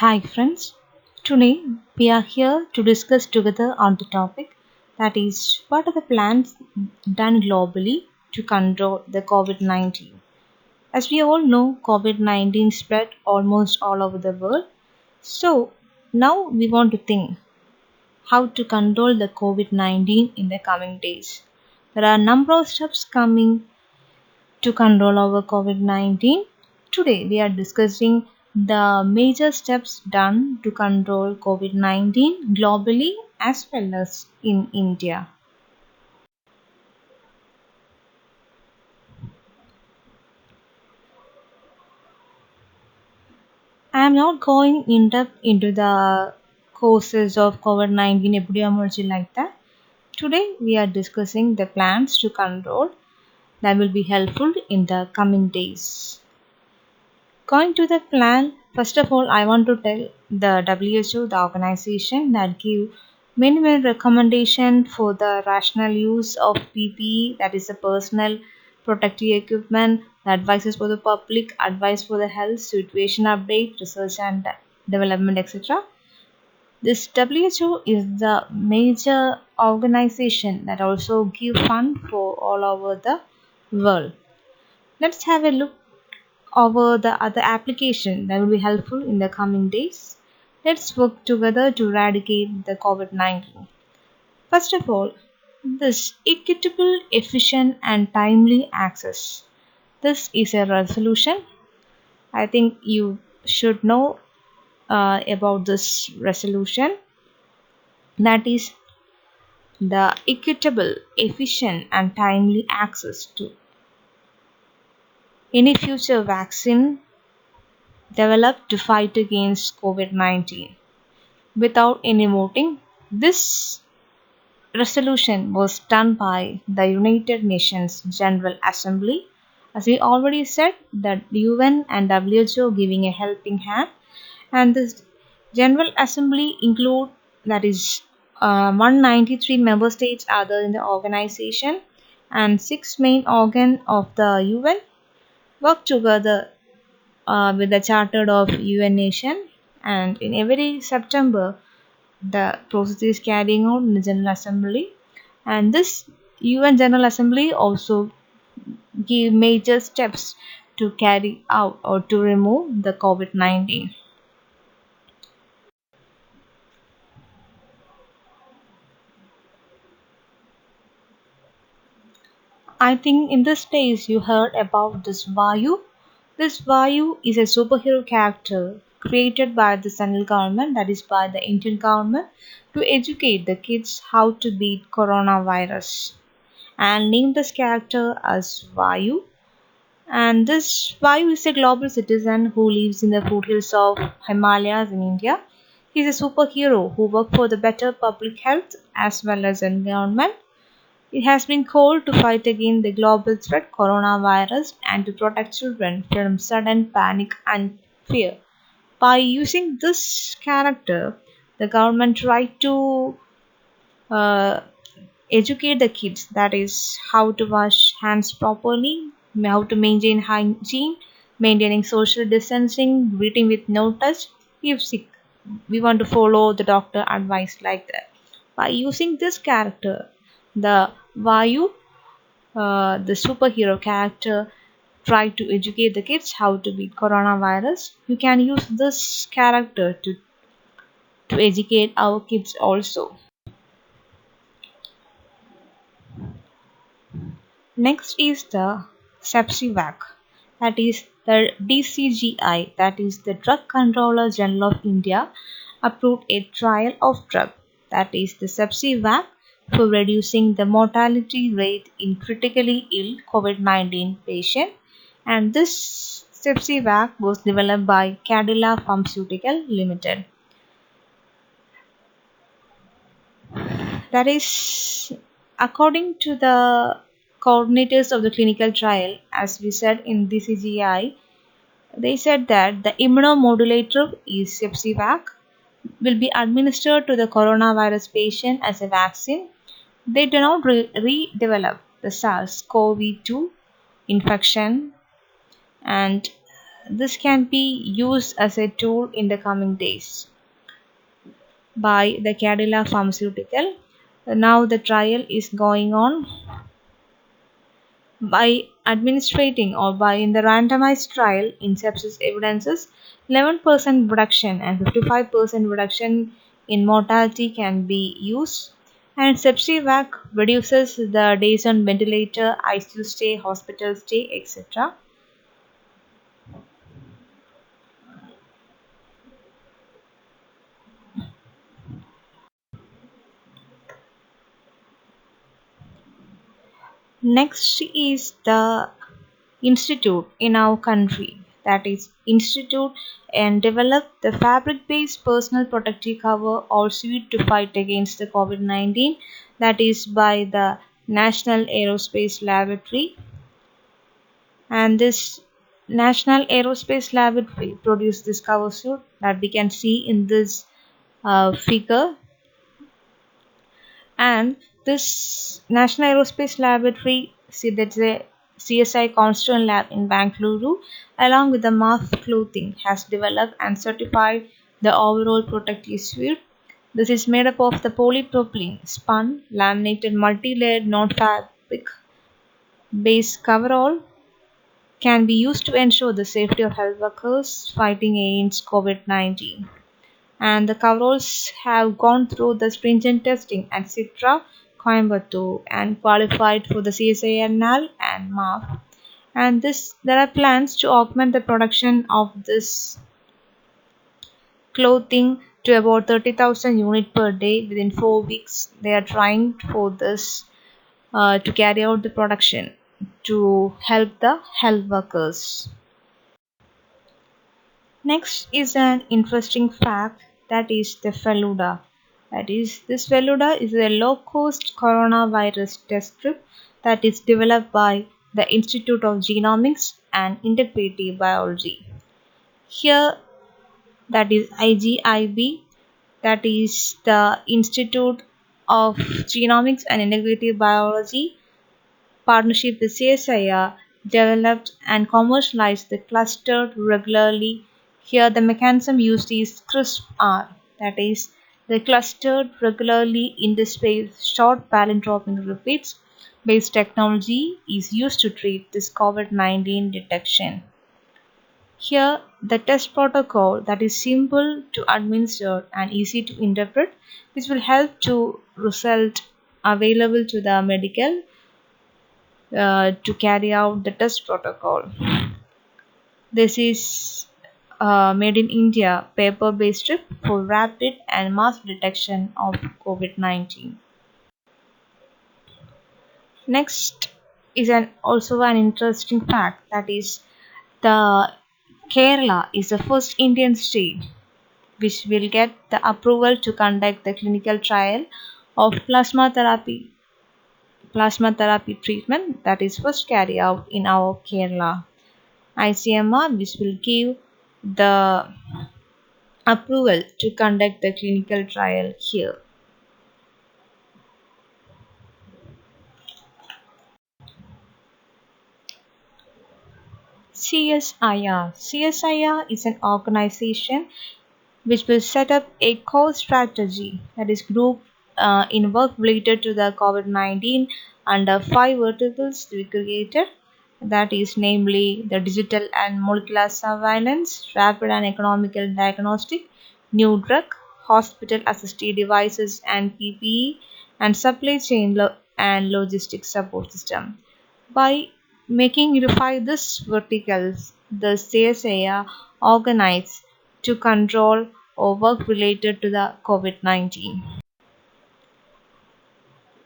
Hi friends, today we are here to discuss together on the topic that is what are the plans done globally to control the COVID-19. As we all know, COVID-19 spread almost all over the world. So now we want to think how to control the COVID-19 in the coming days. There are a number of steps coming to control our COVID 19. Today, we are discussing the major steps done to control COVID 19 globally as well as in India. I am not going in depth into the causes of COVID 19 epidemiology like that. Today, we are discussing the plans to control that will be helpful in the coming days. Going to the plan, first of all, I want to tell the WHO, the organization that give many recommendation for the rational use of PPE, that is the personal protective equipment, the advices for the public, advice for the health, situation update, research and development, etc. This WHO is the major organization that also give fund for all over the world. Let's have a look over the other application that will be helpful in the coming days. Let's work together to eradicate the COVID 19. First of all, this equitable, efficient, and timely access. This is a resolution. I think you should know about this resolution. That is the equitable, efficient, and timely access to any future vaccine developed to fight against COVID 19 without any voting. This resolution was done by the United Nations General Assembly. As we already said, the UN and WHO giving a helping hand, and this General Assembly include that is 193 member states are there in the organization, and six main organ of the UN work together with the Charter of UN Nation, and in every September the process is carrying out in the General Assembly, and this UN General Assembly also give major steps to carry out or to remove the COVID-19. I think in this days you heard about this Vayu. This Vayu is a superhero character created by the central government, that is by the Indian government, to educate the kids how to beat coronavirus, and named this character as Vayu. And this Vayu is a global citizen who lives in the foothills of Himalayas in India. He is a superhero who works for the better public health as well as environment. It has been called to fight against the global threat coronavirus and to protect children from sudden panic and fear. By using this character, the government tried to uh, educate the kids, that is how to wash hands properly, how to maintain hygiene, maintaining social distancing, breathing with no touch. If sick, we want to follow the doctor advice like that. By using this character, the Vayu, the superhero character, try to educate the kids how to beat coronavirus. You can use this character to educate our kids also. Next is the Sepsivac, that is the DCGI, that is the Drug Controller General of India, approved a trial of drug, that is the Sepsivac, for reducing the mortality rate in critically ill COVID-19 patients, and this Sepsivac was developed by Cadila Pharmaceutical Limited. That is, according to the coordinators of the clinical trial, as we said in DCGI, they said that the immunomodulator is Sepsivac will be administered to the coronavirus patient as a vaccine. They do not redevelop the SARS-CoV-2 infection, and this can be used as a tool in the coming days by the Cadila Pharmaceutical. Now the trial is going on by administrating or by in the randomized trial in sepsis evidences 11% reduction and 55% reduction in mortality can be used, and sepsivac reduces the days on ventilator, ICU stay, hospital stay, etc. Next is the institute in our country, that is institute and develop the fabric based personal protective cover or suit to fight against the COVID-19, that is by the National Aerospace Laboratory. And this National Aerospace Laboratory produced this cover suit that we can see in this figure. And this National Aerospace Laboratory, see that's a CSI Constern Lab in Bangalore, along with the mask clothing, has developed and certified the overall protective suit. This is made up of the polypropylene, spun, laminated, multi-layered, non-fabric based coverall can be used to ensure the safety of health workers fighting against COVID-19, and the coveralls have gone through the stringent testing at Citra, Coimbatore, and qualified for the CSIRNAL and MAF. And this there are plans to augment the production of this clothing to about 30,000 units per day within 4 weeks. They are trying for this to carry out the production to help the health workers. Next is an interesting fact, that is the Feluda. That is, this Feluda is a low-cost coronavirus test strip that is developed by the Institute of Genomics and Integrative Biology. Here, that is IGIB, that is the Institute of Genomics and Integrative Biology, partnership with CSIR, developed and commercialized the clustered regularly. Here the mechanism used is CRISPR, that is the clustered regularly interspaced short palindromic repeats based technology is used to treat this COVID-19 detection. Here the test protocol that is simple to administer and easy to interpret, which will help to result available to the medical to carry out the test protocol. This is made in India, paper-based strip for rapid and mass detection of COVID-19. Next is also an interesting fact, that is the Kerala is the first Indian state which will get the approval to conduct the clinical trial of plasma therapy treatment that is first carried out in our Kerala. ICMR, which will give the approval to conduct the clinical trial here. CSIR is an organization which will set up a core strategy, that is group in work related to the COVID-19 under five verticals to be created, that is namely the digital and molecular surveillance, rapid and economical diagnostic, new drug, hospital assisted devices and PPE, and supply chain and logistics support system. By making unify this verticals, the CSIR organize to control or work related to the COVID-19.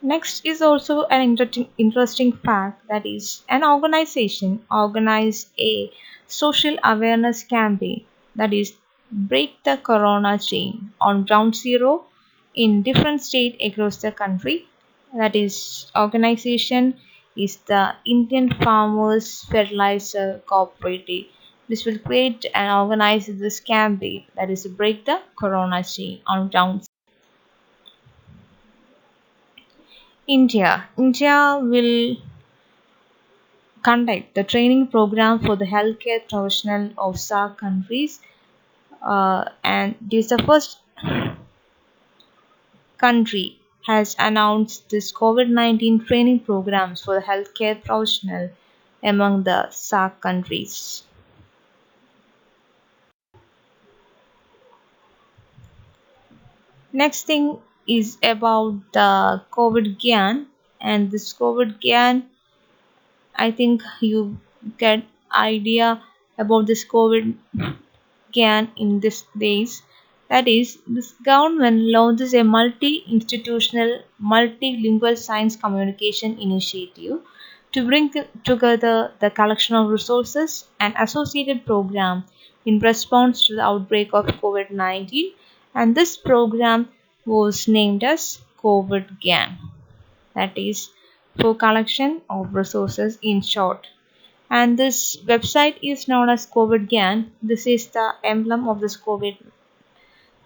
Next is also an interesting fact, that is an organization organized a social awareness campaign, that is break the corona chain on ground zero in different states across the country. That is organization is the Indian Farmers Fertilizer Cooperative. This will create and organize this campaign, that is break the corona chain on ground. India will conduct the training program for the healthcare professional of SAARC countries. And this is the first country has announced this COVID-19 training programs for the healthcare professional among the SAARC countries. Next thing is about the COVID GAN, and this COVID GAN, I think you get idea about this COVID GAN in these days. That is, this government launches a multi-institutional, multilingual science communication initiative to bring together the collection of resources and associated program in response to the outbreak of COVID-19, and this program was named as COVID GAN, that is for collection of resources in short. And this website is known as COVID GAN. This is the emblem of this COVID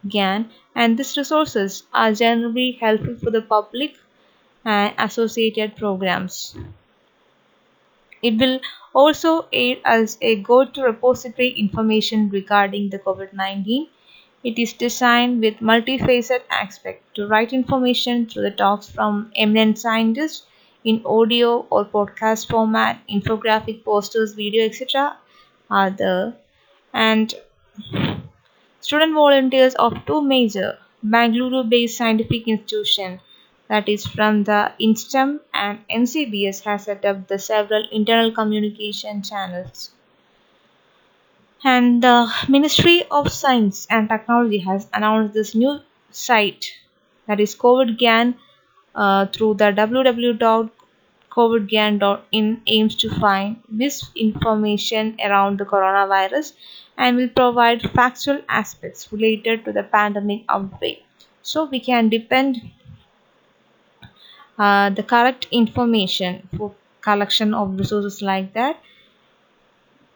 GAN, and these resources are generally helpful for the public and associated programs. It will also aid as a go-to repository information regarding the COVID-19. It is designed with multifaceted aspect to write information through the talks from eminent scientists in audio or podcast format, infographic, posters, video, etc. are there. And student volunteers of two major Bangalore-based scientific institutions, that is from the INSTEM and NCBS, has set up the several internal communication channels. And the Ministry of Science and Technology has announced this new site, that is COVID GAN, through the www.covidgan.in, aims to find misinformation around the coronavirus and will provide factual aspects related to the pandemic outbreak. So we can depend the correct information for collection of resources like that.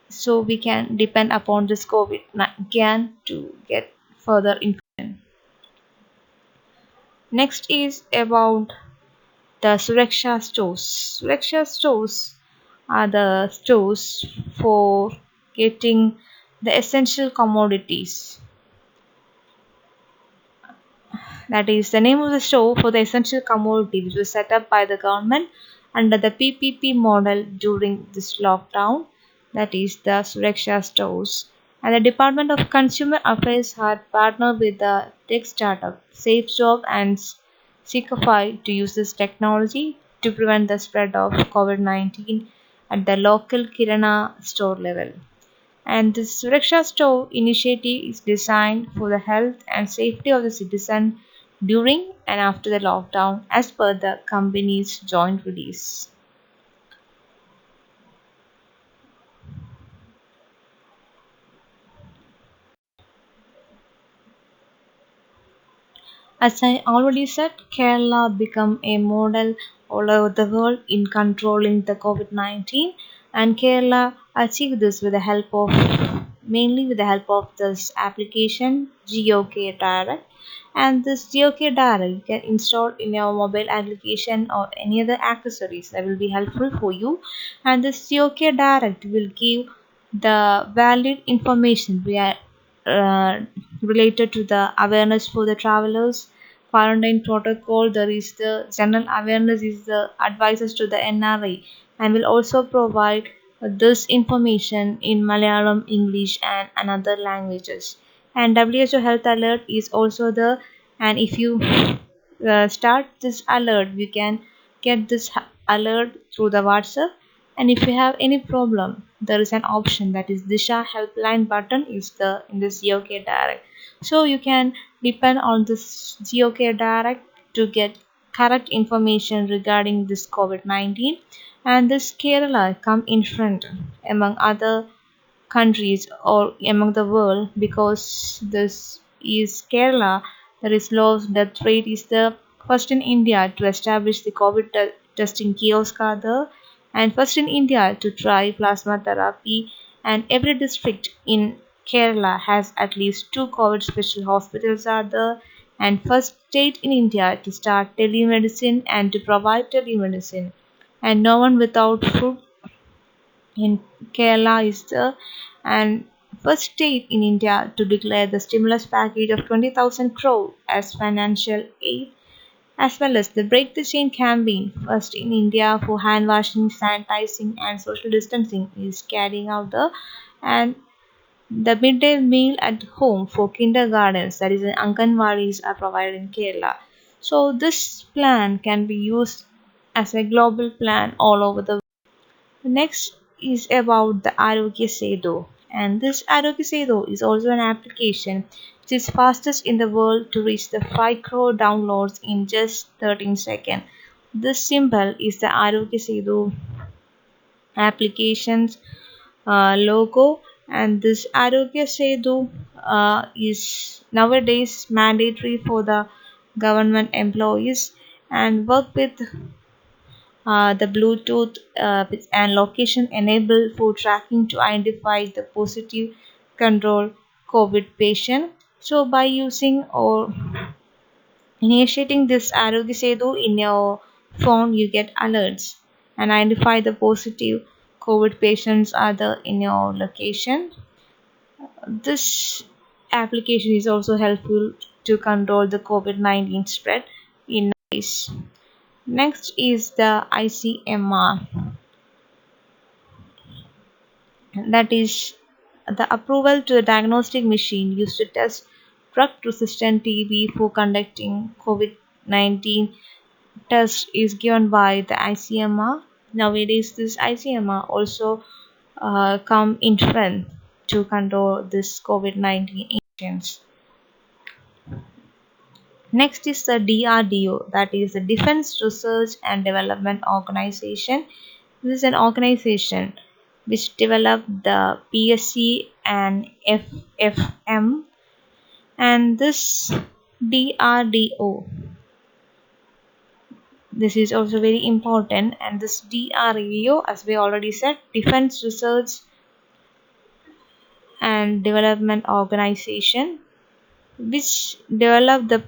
So we can depend upon this COVID GAN to get further information. Next is about the Suraksha stores. Suraksha stores are the stores for getting the essential commodities. That is the name of the store for the essential commodity, which was set up by the government under the PPP model during this lockdown. That is the Suraksha stores. And the Department of Consumer Affairs had partnered with the tech startup SafeJob and Seekify to use this technology to prevent the spread of COVID-19 at the local Kirana store level. And this Suraksha Store initiative is designed for the health and safety of the citizen during and after the lockdown, as per the company's joint release. As I already said, Kerala became a model all over the world in controlling the COVID-19, and Kerala achieved this with the help of mainly with the help of this application GeoK Direct. And this GeoK Direct you can install in your mobile application or any other accessories that will be helpful for you. And this GeoK Direct will give the valid information uh, related to the awareness for the travelers, quarantine protocol. There is the general awareness is the advices to the NRI, and will also provide this information in Malayalam, English, and another languages. And WHO Health Alert is also there. And if you start this alert, you can get this alert through the WhatsApp. And if you have any problem, there is an option, that is Disha helpline button is the in this GeoK Direct. So you can depend on this GeoK Direct to get correct information regarding this COVID-19. And this Kerala come in front among other countries or among the world, because this is Kerala that is lowest death rate, is the first in India to establish the COVID testing kiosk are there, and first in India to try plasma therapy, and every district in Kerala has at least two COVID special hospitals are there, and first state in India to start telemedicine and to provide telemedicine, and no one without food in Kerala is the and first state in India to declare the stimulus package of 20,000 crore as financial aid, as well as the Break the Chain campaign, first in India for hand washing, sanitizing, and social distancing, is carrying out and the midday meal at home for kindergartens, that is, Anganwadis, are provided in Kerala. So this plan can be used as a global plan all over the world. Next is about the Arogya Setu, and this Arogya Setu is also an application which is fastest in the world to reach the 5 crore downloads in just 13 seconds. This symbol is the Arogya Setu application's logo, and this Arogya Setu is nowadays mandatory for the government employees and work with the Bluetooth and location enabled for tracking to identify the positive control COVID patient. So by using or initiating this Arogya Setu in your phone, you get alerts and identify the positive COVID patients are the in your location. This application is also helpful to control the COVID-19 spread in place. Next is the ICMR, that is the approval to the diagnostic machine used to test drug-resistant TB for conducting COVID-19 test is given by the ICMR. Nowadays, this ICMR also come in trend to control this COVID-19 agents. Next is the DRDO, that is the Defense Research and Development Organization. This is an organization which developed the PSC and FFM, and this DRDO, this is also very important, and this DRDO, as we already said, Defense Research and Development Organization, which developed the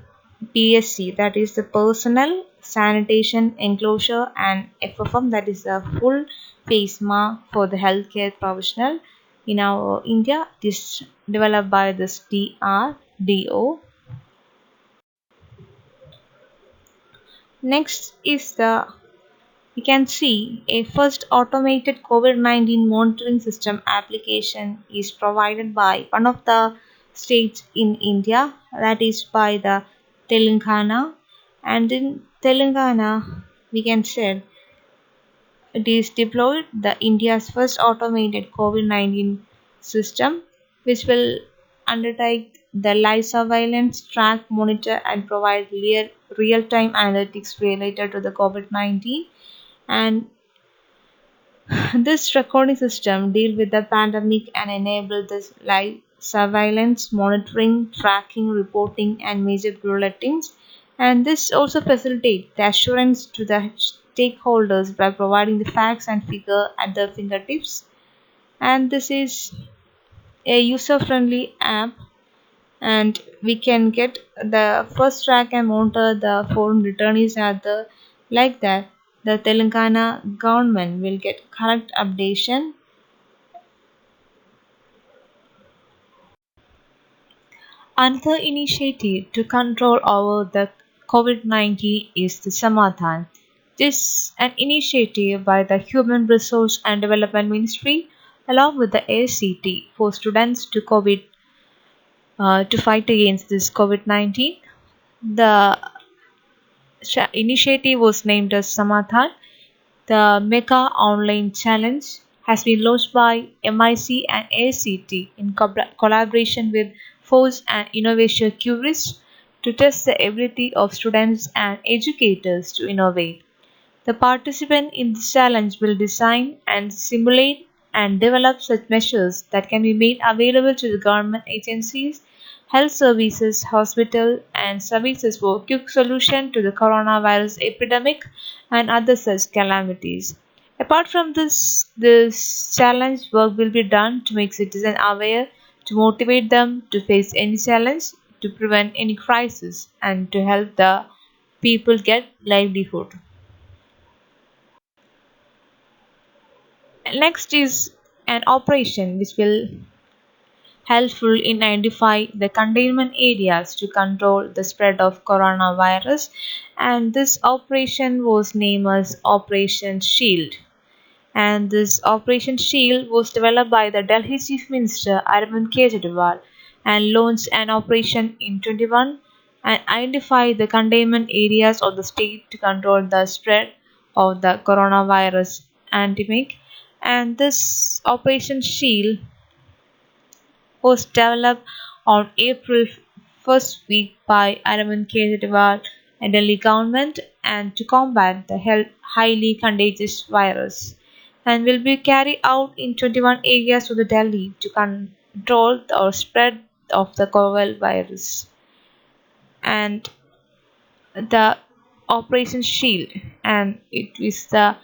PSC, that is the Personnel Sanitation Enclosure, and FFM, that is the full face mask for the healthcare professional in our India. This developed by this DRDO. Next is the we can see a first automated COVID-19 monitoring system application is provided by one of the states in India, that is by the Telangana. And in Telangana, we can say it is deployed the India's first automated COVID-19 system, which will undertake the live surveillance, track, monitor, and provide real-time analytics related to the COVID-19. And this recording system deal with the pandemic and enable this live surveillance, monitoring, tracking, reporting, and major bulletins. And this also facilitates the assurance to the stakeholders by providing the facts and figure at their fingertips. And this is a user-friendly app, and we can get the first track and monitor the foreign returnees at the like that the Telangana government will get correct updation. Another initiative to control over the COVID-19 is the Samadhan. This is an initiative by the Human Resource and Development Ministry along with the ACT for students to fight against this COVID-19. The initiative was named as Samadhan. The Mega Online Challenge has been launched by MIC and ACT in collaboration with Force and Innovation Curious to test the ability of students and educators to innovate. The participant in this challenge will design and simulate and develop such measures that can be made available to the government agencies, health services, hospital, and services for quick solution to the coronavirus epidemic and other such calamities. Apart from this challenge work will be done to make citizens aware, to motivate them to face any challenge, to prevent any crisis, and to help the people get livelihood. Next is an operation which will helpful in identify the containment areas to control the spread of coronavirus, and this operation was named as Operation Shield. And this Operation Shield was developed by the Delhi Chief Minister Arvind Kejriwal and launched an operation in 21 and identified the containment areas of the state to control the spread of the coronavirus pandemic. And this Operation Shield was developed on April first week by Arvind Kejriwal and Delhi government and to combat the highly contagious virus, and will be carried out in 21 areas of the Delhi to control the spread of the coronavirus. And the Operation Shield, and it is the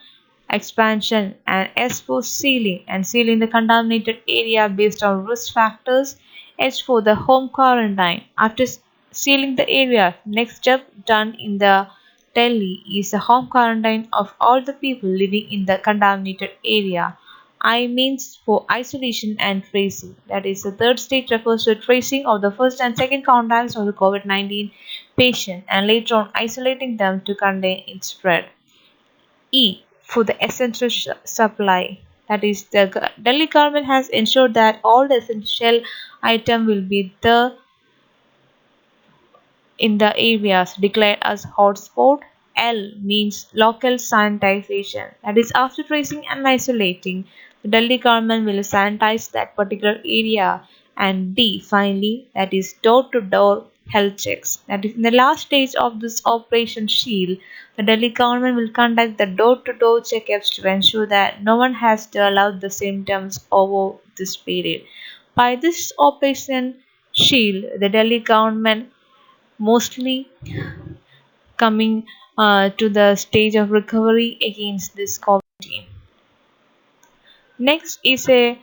expansion and S for sealing the contaminated area based on risk factors. H for the home quarantine. After sealing the area, next step done in the Delhi is the home quarantine of all the people living in the contaminated area. I means for isolation and tracing. That is, the third stage refers to tracing of the first and second contacts of the COVID-19 patient and later on isolating them to contain its spread. E for the essential supply. That is, the Delhi government has ensured that all the essential items will be there in the areas declared as hotspot. L means local sanitization. That is, after tracing and isolating, the Delhi government will sanitize that particular area. And D finally, that is door to door health checks. That is, in the last stage of this Operation Shield, the Delhi government will conduct the door to door checkups to ensure that no one has developed the symptoms over this period. By this Operation Shield, the Delhi government mostly coming to the stage of recovery against this COVID-19. Next is a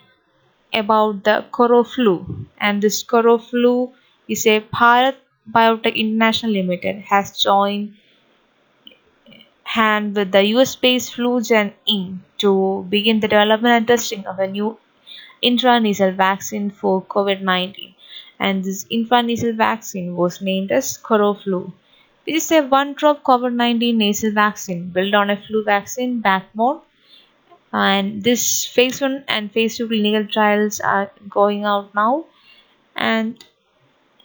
about the Coroflu, and this Coroflu is a Bharat Biotech International Limited has joined hand with the US-based Flugen Inc. to begin the development and testing of a new intranasal vaccine for COVID-19, and this intranasal vaccine was named as Coroflu, which is a one-drop COVID-19 nasal vaccine built on a flu vaccine backbone. And this phase 1 and phase 2 clinical trials are going out now, and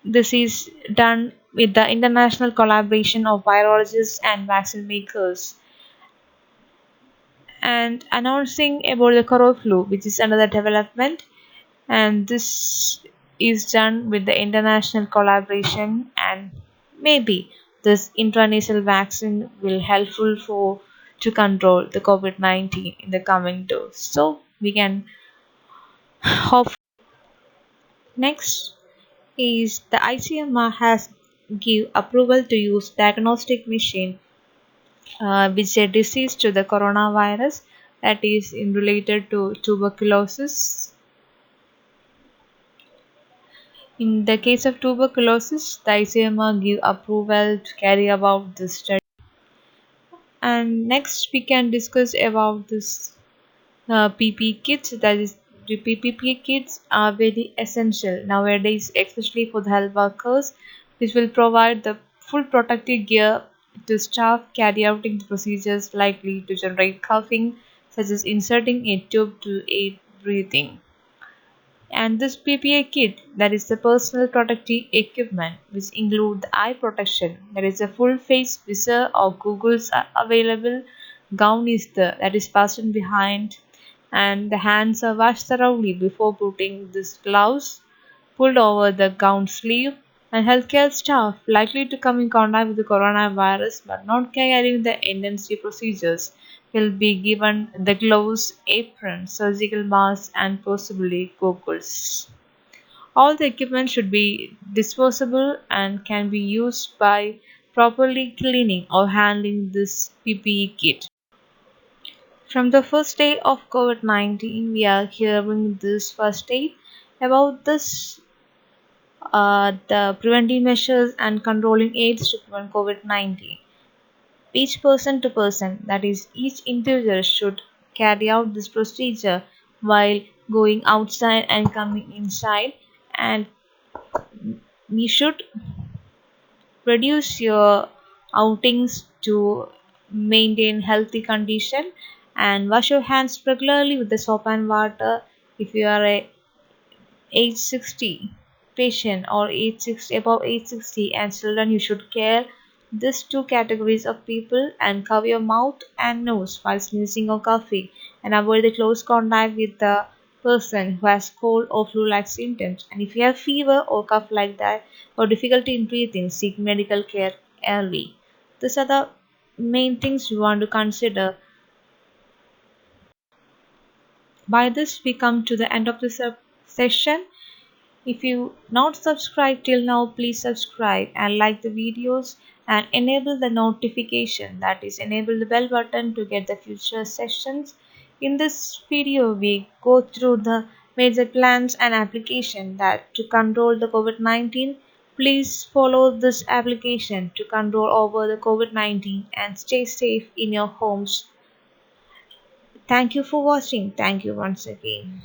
this is done with the international collaboration of virologists and vaccine makers. And announcing about the Coroflu, which is another development, and this is done with the international collaboration, and maybe this intranasal vaccine will helpful for to control the COVID-19 in the coming days, so we can hope. Next is the ICMR has give approval to use diagnostic machine which a disease to the coronavirus, that is in related to tuberculosis. In the case of tuberculosis, the ICMR give approval to carry about this study. And next we can discuss about this PPE kits. That is, the PPE kits are very essential nowadays, especially for the health workers, which will provide the full protective gear to staff carry out the procedures likely to generate coughing, such as inserting a tube to aid breathing. And this PPE kit, that is the personal protective equipment, which include the eye protection, that is a full face visor or goggles are available. Gown is that is fastened behind, and the hands are washed thoroughly before putting this gloves pulled over the gown sleeve. And healthcare staff likely to come in contact with the coronavirus but not carrying the intensive procedures will be given the gloves, apron, surgical mask, and possibly goggles. All the equipment should be disposable and can be used by properly cleaning or handling this PPE kit. From the first day of COVID-19, we are hearing this first aid about this the preventive measures and controlling aids to prevent COVID-19. Each person to person, that is, each individual should carry out this procedure while going outside and coming inside, and we should reduce your outings to maintain healthy condition, and wash your hands regularly with the soap and water. If you are a age 60 patient or above age 60 and children, you should care these two categories of people, and cover your mouth and nose while sneezing or coughing, and avoid the close contact with the person who has cold or flu like symptoms. And if you have fever or cough like that or difficulty in breathing, seek medical care early. These are the main things you want to consider. By this we come to the end of this session. If you not subscribed till now, please subscribe and like the videos, and enable the notification, that is enable the bell button to get the future sessions. In this video we go through the major plans and application that to control the COVID-19. Please follow this application to control over the COVID-19 and stay safe in your homes. Thank you for watching. Thank you once again.